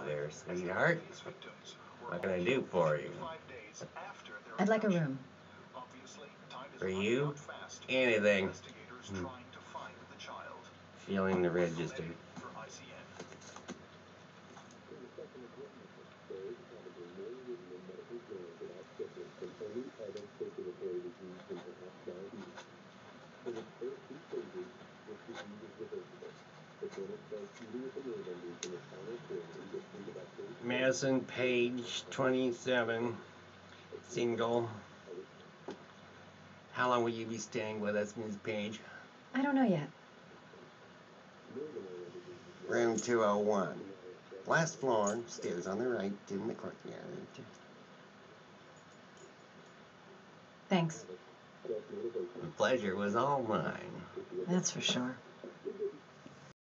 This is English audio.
there, sweetheart. What can I do for you? I'd like a room. For you? Anything. Feeling the register. Madison Page, 27, single. How long will you be staying with us, Ms. Page? I don't know yet. Room 201. Last floor, stairs on the right, in the courtyard. Thanks. The pleasure was all mine. That's for sure.